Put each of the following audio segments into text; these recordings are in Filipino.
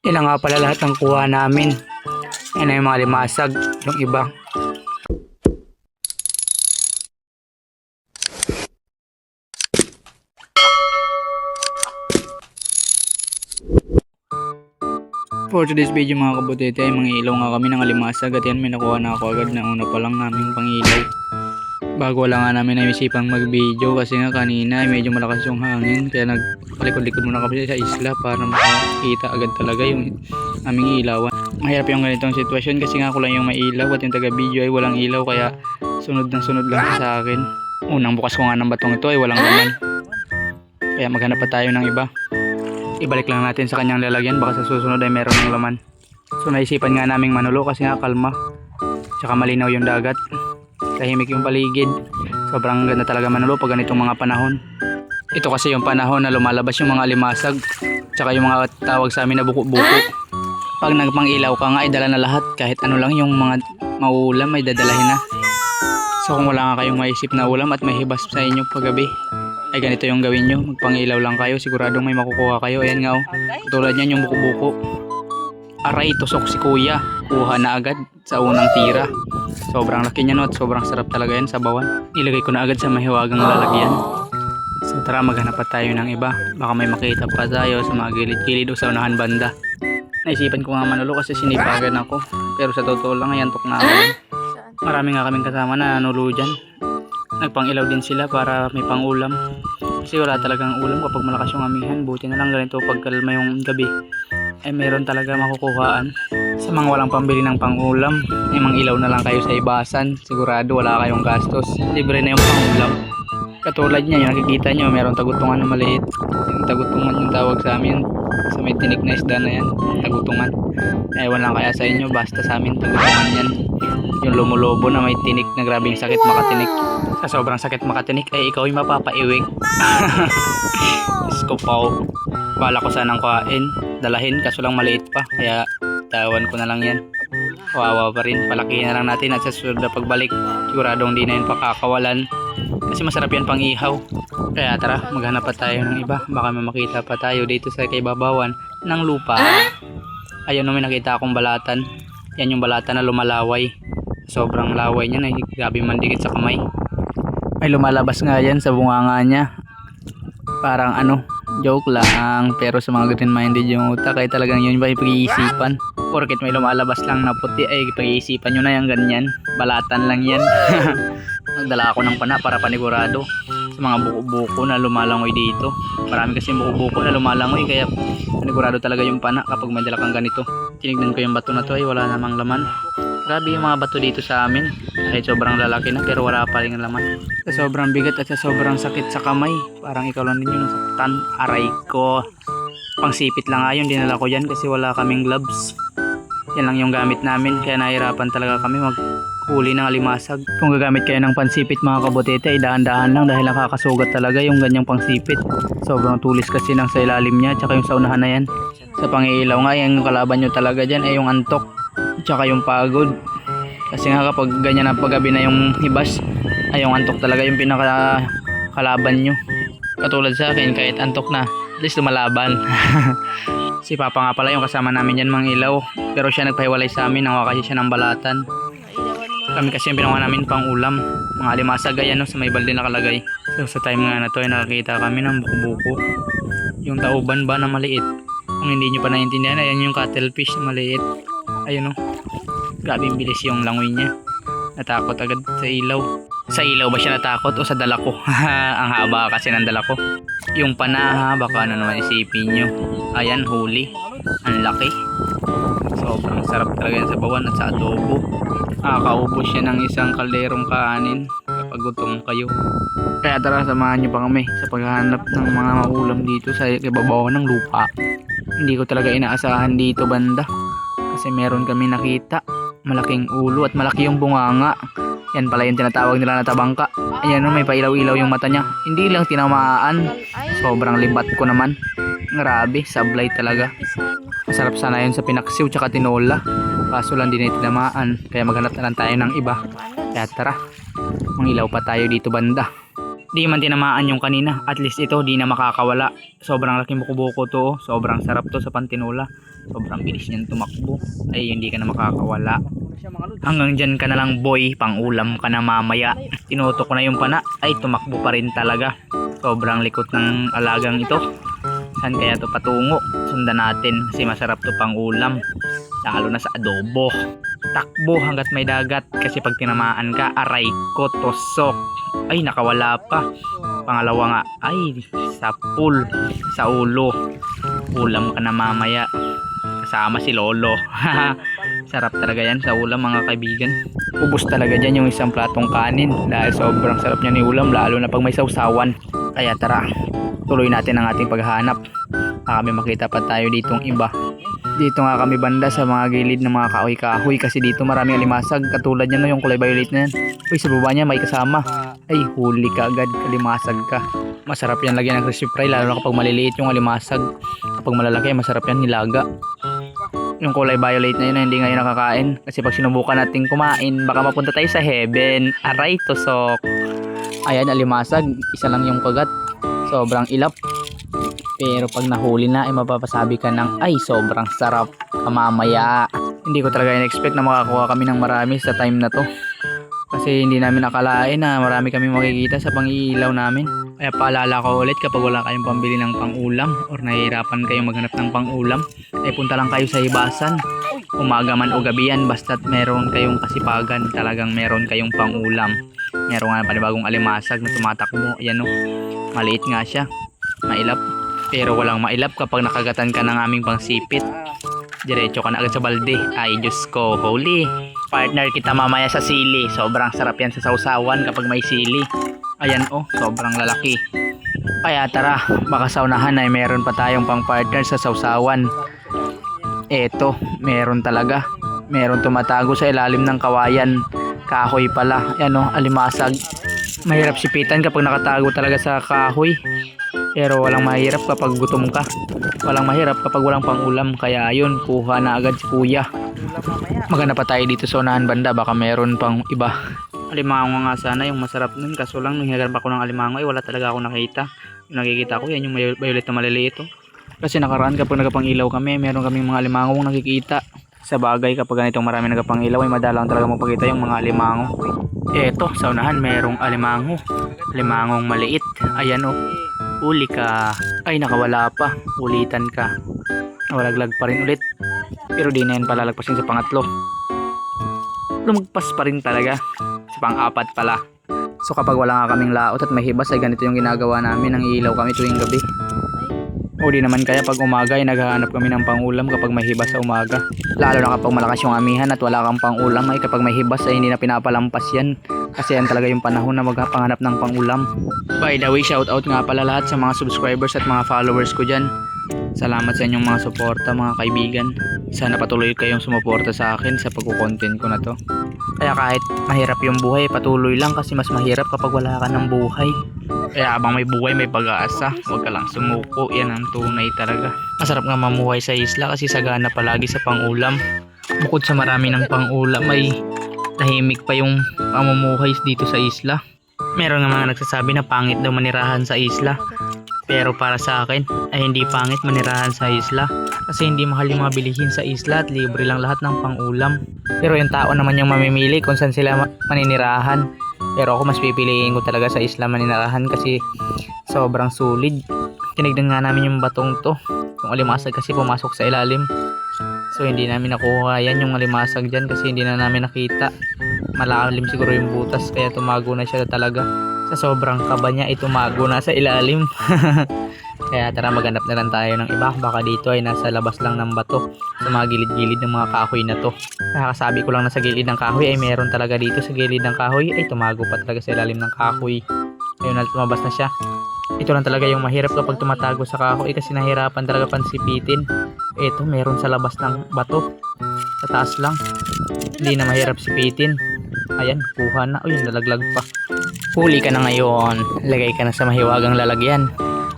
Yan na nga pala lahat ng kuha namin. Yan na yung mga limasag, yung iba. For today's video mga kabutete ay mga ilaw nga kami ng alimasag at yan may nakuha na ako agad na una pa lang naming pangilaw. Bago lang nga namin naisipang mag video kasi nga kanina ay medyo malakas yung hangin kaya nagpalikod-likod muna kami sa isla para makakita agad talaga yung aming ilawan. Mahirap yung ganitong sitwasyon kasi nga ako lang yung may ilaw at yung taga video ay walang ilaw kaya sunod lang siya sa akin. Unang bukas ko nga ng batong ito ay walang laman kaya maghanap pa tayo ng iba. Ibalik lang natin sa kanyang lalagyan baka sa susunod ay meron ng laman. So naisipan nga naming manulo kasi nga kalma tsaka malinaw yung dagat, tahimik yung paligid. Sobrang ganda talaga manulo pag ganitong mga panahon. Ito kasi yung panahon na lumalabas yung mga limasag tsaka yung mga tawag sa amin na buko-buko. Pag nagpang-ilaw ka nga ay dala na lahat, kahit ano lang yung mga mauulam ay dadalahin na. So kung wala nga kayong maisip na ulam at may hibas sa inyo paggabi ay ganito yung gawin nyo, magpangilaw lang kayo, siguradong may makukuha kayo. Ayan nga oh, tulad yan yung buko-buko. Aray, tusok si kuya, kuha na agad sa unang tira. Sobrang laki niya no at sobrang sarap talaga yan sa bawan. Ilagay ko na agad sa mahiwagang lalagyan. So tara maghanap pa tayo ng iba, baka may makita pa tayo sa mga gilid-gilid o sa unahan banda. Naisipan ko nga manulo kasi sinipagan ako, pero sa totoo lang ay antok na ako. Marami nga kaming kasama na nanulo dyan. Nagpangilaw din sila para may pangulam kasi wala talagang ulam kapag malakas yung amihan. Buti na lang ganito pag kalma yung gabi ay meron talaga makukuhaan. Sa mga walang pambili ng pangulam ay mangilaw na lang kayo sa ibasan, sigurado wala kayong gastos, libre na yung pangulam. Katulad niya yung nakikita nyo, meron tagutungan na maliit. Yung tagutungan yung tawag sa amin, sa may tinik na isda na yan, tagutungan. Ewan lang kaya sa inyo, basta sa amin tagutungan yan. Yung lumulobo na may tinik na grabing sakit makatinik. Sa sobrang sakit makatinik ay ikaw yung mapapaiwig. Iskopaw. Bala ko sanang kuhain, dalahin kaso lang maliit pa kaya tawan ko na lang yan. Kawawa pa rin, palakihin na lang natin at sa susunod na pagbalik siguradong di na yun pakakawalan kasi masarap yan pang ihaw. Kaya tara maghanap pa tayo ng iba, baka may makita pa tayo dito sa kaibabawan ng lupa. Ayun no, may nakita akong balatan. Yan yung balatan na lumalaway. Sobrang laway niya na grabe mandikit sa kamay. May lumalabas nga yan sa bunganga niya. Parang ano, joke lang, pero sa mga green-minded yung utak ay talagang yun ba yung pag-iisipan. Porket may lumalabas lang na puti ay pag-iisipan nyo na yung ganyan. Balatan lang yan. Nagdala ako ng pana para panigurado sa mga buko-buko na lumalangoy dito. Marami kasi buko-buko na lumalangoy kaya panigurado talaga yung pana kapag may dala kang ganito. Tinignan ko yung bato na to ay wala namang laman. Grabe yung mga bato dito sa amin. Kahit sobrang lalaki na pero wala pa rin laman. Sa sobrang bigat at sa sobrang sakit sa kamay, parang ikaw lang din yung nasaktan. Aray ko. Pangsipit lang nga yun, dinala ko yan kasi wala kaming gloves. Yan lang yung gamit namin kaya nahirapan talaga kami maghuli ng alimasag. Kung gagamit kayo ng pansipit mga kabutete ay dahan-dahan lang dahil nakakasugat talaga yung ganyang pangsipit. Sobrang tulis kasi ng sa ilalim niya tsaka yung sa unahan na yan. Sa pangiilaw nga yung kalaban nyo talaga dyan ay yung antok tsaka yung pagod. Kasi nga kapag ganyan na paggabi na yung hibas ay yung antok talaga yung pinakakalaban nyo. Katulad sa akin kahit antok na at least lumalaban. Si Papa nga pala yung kasama namin yan mga ilaw, pero siya nagpahiwalay sa amin, nawa kasi siya ng balatan. Kami kasi yung pinawa namin pang ulam, mga alimasag ayan no, sa may balde nakalagay. So sa time nga na to ay nakakita kami ng buko-buko, yung tauban ba na maliit. Kung hindi nyo pa naiintindihan, ayan yung cuttlefish na maliit. Ayun no, grabe yung bilis yung langoy niya. Natakot agad sa ilaw. Sa ilaw ba siya natakot o sa dala ko? Ang haba kasi ng dala ko. Yung pana ha, baka ano naman isipin nyo. Ayan, huli. Ang laki. Sobrang sarap talaga yan sa bawan at sa adobo. Nakakaubos siya ng isang kalderong kanin kapag gutom kayo. Kaya tara, samahan nyo pa kami sa paghahanap ng mga maulam dito sa ibabaw ng lupa. Hindi ko talaga inaasahan dito banda kasi meron kami nakita. Malaking ulo at malaki yung bunganga. Yan pala yung tinatawag nila na tabangka. Ayan no, may pailaw-ilaw yung mata niya. Hindi lang tinamaan. Sobrang libat ko naman. Grabe, sablay talaga. Masarap sana yun sa pinaksiw tsaka tinola. Kaso lang din ay tinamaan. Kaya maghanap na lang tayo ng iba. Kaya tara, mangilaw pa tayo dito banda. Di man tinamaan yung kanina. At least ito di na makakawala. Sobrang laking buko-buko to. Oh. Sobrang sarap to sa pantinula. Sobrang bilis niyan tumakbo. Ay hindi ka na makakawala. Hanggang dyan ka na lang boy. Pang ulam ka na mamaya. Tinutok ko na yung pana. Ay tumakbo pa rin talaga. Sobrang likot ng alagang ito. Saan kaya to patungo? Sundan natin kasi masarap to pang ulam. Lalo na sa adobo. Takbo hanggat may dagat kasi pag tinamaan ka, aray ko, tusok. Ay nakawala pa. Pangalawa nga, ay sa pool, sa ulo. Ulam ka na mamaya. Kasama si Lolo. Sarap talaga yan sa ulam mga kaibigan. Ubus talaga dyan yung isang platong kanin dahil sobrang sarap niya ni ulam lalo na pag may sausawan. Kaya tara, tuloy natin ang ating paghahanap. Baka may makita pa tayo ditong iba. Dito nga kami banda sa mga gilid ng mga kahoy-kahoy kasi dito maraming alimasag katulad niya no, yung kulay violet na yan. Uy, sa baba niya may kasama. Ay, huli ka agad, alimasag ka. Masarap yan lagyan ng crispy fry lalo na kapag maliliit yung alimasag. Kapag malalaki, masarap yan nilaga. Yung kulay violet na yun na hindi ngayon nakakain kasi pag sinubukan natin kumain baka mapunta tayo sa heaven. Aray, tusok. Ayan, alimasag, isa lang yung kagat. Sobrang ilap. Pero pag nahuli na ay mapapasabi ka ng ay sobrang sarap mamaya. Hindi ko talaga in-expect na makakuha kami ng marami sa time na to. Kasi hindi namin nakalain na marami kami makikita sa pang-iilaw namin. Kaya paalala ko ulit kapag wala kayong pambili ng pang-ulam or nahihirapan kayong maghanap ng pang-ulam ay punta lang kayo sa hibasan. Umaga man o gabi yan basta't meron kayong kasipagan, talagang meron kayong pang-ulam. Meron nga panibagong alimasag na tumatakbo. Ayan o, maliit nga siya, mailap. Pero walang mailap kapag nakagatan ka ng aming pangsipit. Diretso ka na agad sa balde. Ay Diyos ko, holy. Partner kita mamaya sa sili. Sobrang sarap yan sa sausawan kapag may sili. Ayan oh, sobrang lalaki. Kaya tara, baka sa unahan ay meron pa tayong pang partner sa sausawan. Eto, meron talaga. Meron tumatago sa ilalim ng kawayan. Kahoy pala. Ayan oh, alimasag. Mahirap sipitan kapag nakatago talaga sa kahoy. Pero walang mahirap kapag gutom ka. Walang mahirap kapag walang pangulam. Kaya ayun, kuha na agad si kuya. Maganda pa tayo dito sa unahan banda. Baka meron pang iba. Alimango nga sana yung masarap nun. Kaso lang nung hinagarap ako ng alimango ay wala talaga ako nakita. Yung nakikita ko yan yung violet na maliliit oh. Kasi nakaraan kapag nagapangilaw kami, meron kaming mga alimangong nakikita. Sa bagay kapag ganitong marami nagapangilaw ay madalang talaga mapakita yung mga alimango. Eto, sa unahan merong alimango. Alimangong maliit. Ayan oh. Uli ka. Ay nakawala pa. Ulitan ka. Walaglag pa rin ulit. Pero di na yan palalagpasin sa pangatlo. Lumagpas pa rin talaga. Sa pang-apat pala. So kapag wala nga kaming laot at may hibas ay ganito yung ginagawa namin. Nang ilaw kami tuwing gabi. O di naman kaya pag umaga ay naghahanap kami ng pangulam kapag may hibas sa umaga. Lalo na kapag malakas yung amihan at wala kang pangulam ay kapag may hibas ay hindi na pinapalampas yan. Kasi yan talaga yung panahon na magpapanganap ng pangulam. By the way, shout out nga pala lahat sa mga subscribers at mga followers ko dyan. Salamat sa inyong mga suporta mga kaibigan. Sana patuloy kayong sumuporta sa akin sa pagkukontent ko na to. Kaya kahit mahirap yung buhay, patuloy lang kasi mas mahirap kapag wala ka ng buhay. Kaya abang may buhay may pag-aasa, huwag ka lang sumuko, yan ang tunay talaga. Masarap nga mamuhay sa isla kasi sagana palagi sa pangulam. Bukod sa marami ng pangulam ay tahimik pa yung pamumuhay dito sa isla. Meron nga mga nagsasabi na pangit daw manirahan sa isla. Pero para sa akin ay hindi pangit manirahan sa isla. Kasi hindi mahal yung mga bilihin sa isla at libre lang lahat ng pangulam. Pero yung tao naman yung mamimili kung saan sila maninirahan. Pero ako mas pipiliin ko talaga sa isla maninirahan kasi sobrang sulid. Tinignan nga namin yung batong to. Yung alimasag kasi pumasok sa ilalim. So hindi namin nakuha yan yung alimasag dyan kasi hindi na namin nakita. Malalim siguro yung butas kaya tumago na siya talaga. Sa sobrang kaba niya ay tumago na sa ilalim. Kaya tara maghanap na lang tayo ng iba. Baka dito ay nasa labas lang ng bato sa mga gilid-gilid ng mga kahoy na to. Nakakasabi ko lang na sa gilid ng kahoy ay meron talaga dito sa gilid ng kahoy ay tumago pa talaga sa ilalim ng kahoy. Ayun na lumabas na siya. Ito lang talaga yung mahirap kapag tumatago sa kahoy kasi nahirapan talaga pansipitin. Ito meron sa labas ng bato. Sa taas lang. Hindi na mahirap sipitin. Ayan, kuha na. Uy, nalaglag pa. Huli ka na ngayon. Lagay ka na sa mahiwagang lalagyan.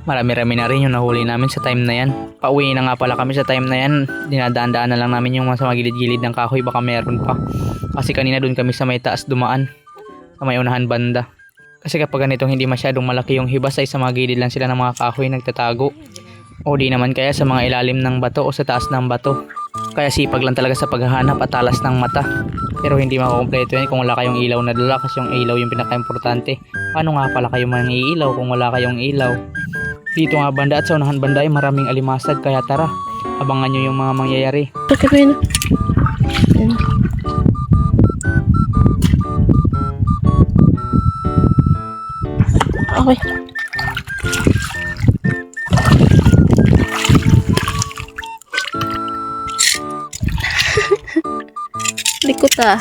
Marami-rami na rin yung nahuli namin sa time na yan. Pauwi na nga pala kami sa time na yan. Dinadaan-daan na lang namin yung mga gilid-gilid ng kahoy. Baka meron pa. Kasi kanina dun kami sa may taas dumaan. Sa may unahan banda. Kasi kapag ganitong hindi masyadong malaki yung hibas ay sa mga gilid lang sila ng mga kahoy nagtatago. O di naman kaya sa mga ilalim ng bato o sa taas ng bato. Kaya sipag lang talaga sa paghahanap at talas ng mata. Pero hindi makukumpleto yan kung wala kayong ilaw na dala kasi yung ilaw yung pinaka-importante. Paano nga pala kayo mangiilaw kung wala kayong ilaw? Dito nga banda at sa unahan banda ay maraming alimasag kaya tara, abangan nyo yung mga mangyayari. Okay. Likot ah.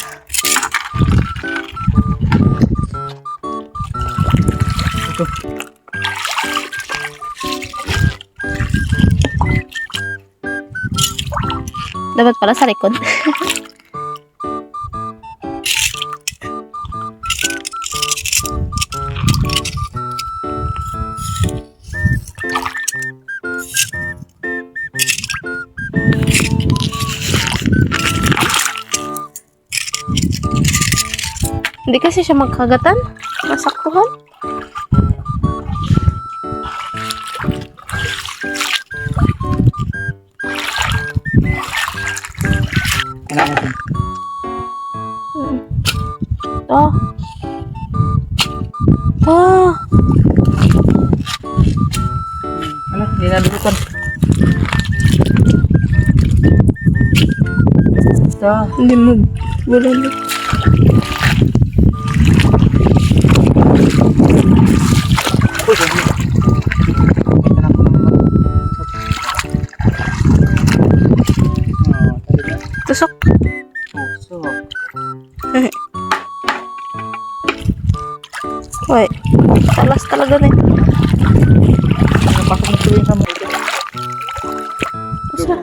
Ito. Dapat pala sa likod. Hindi kasi siya magkagatan. Masaktuhan. Kailangan natin. Oh. Oh. Ano, hindi nadukutan. Ito. Hindi mo. Wala na. Uy, sabi. Tusok. Uy. Talas talaga na. Napasok mo tuloy sa mga. Asa?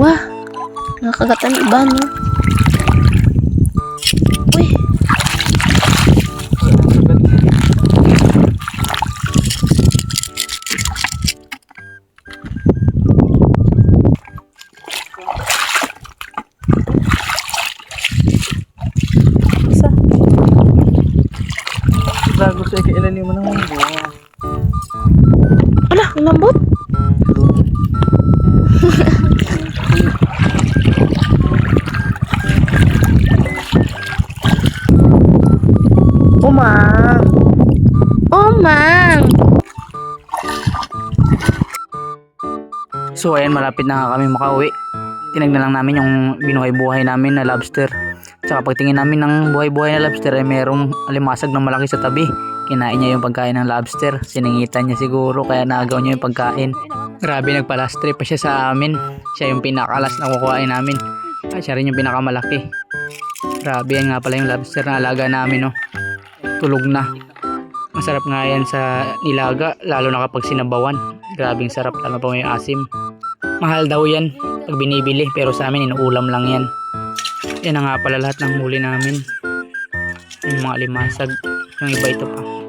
Wah. Nakagatan iba no. Uy. Asa? Bago sa ikailalim mo ng mundo. Ala, ang lambot. Umang. Umang. So ayan, malapit na nga kami makauwi. Tinignan lang namin yung binuhay-buhay namin na lobster. Tsaka pagtingin namin ng buhay-buhay na lobster ay merong alimasag na malaki sa tabi. Kinain niya yung pagkain ng lobster. Siningitan niya siguro kaya naagaw niya yung pagkain. Grabe, nagpalastre pa siya sa amin. Siya yung pinakalas na kukuhain namin. At siya rin yung pinakamalaki. Grabe, yan nga pala yung lobster na alaga namin, no. Tulog na. Masarap nga yan sa nilaga, lalo na kapag sinabawan. Grabing sarap, lalo pa may asim. Mahal daw yan pag binibili, pero sa amin inuulam lang yan. Yan na nga pala lahat ng huli namin. Yung mga limasag, yung iba ito pa.